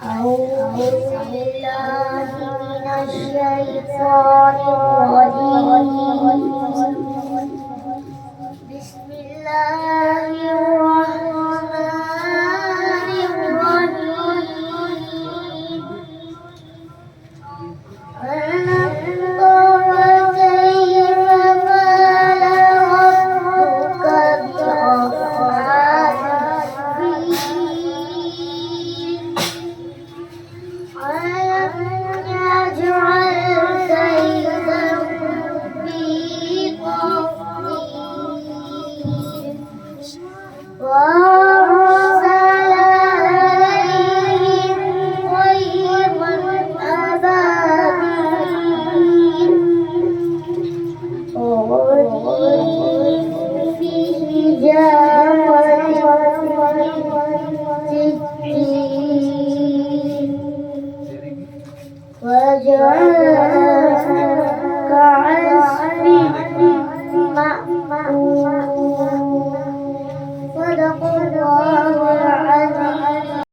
أعوذ بالله من الشيطان الرجيم. بسم الله الرحمن الرحيم. ألم تر كيف فعل ربك بأصحاب الفيل؟ ألم يجعل كيدهم في تضليل وأرسل عليهم طيرا أبابيل ترميهم بحجارة من سجيل وجعل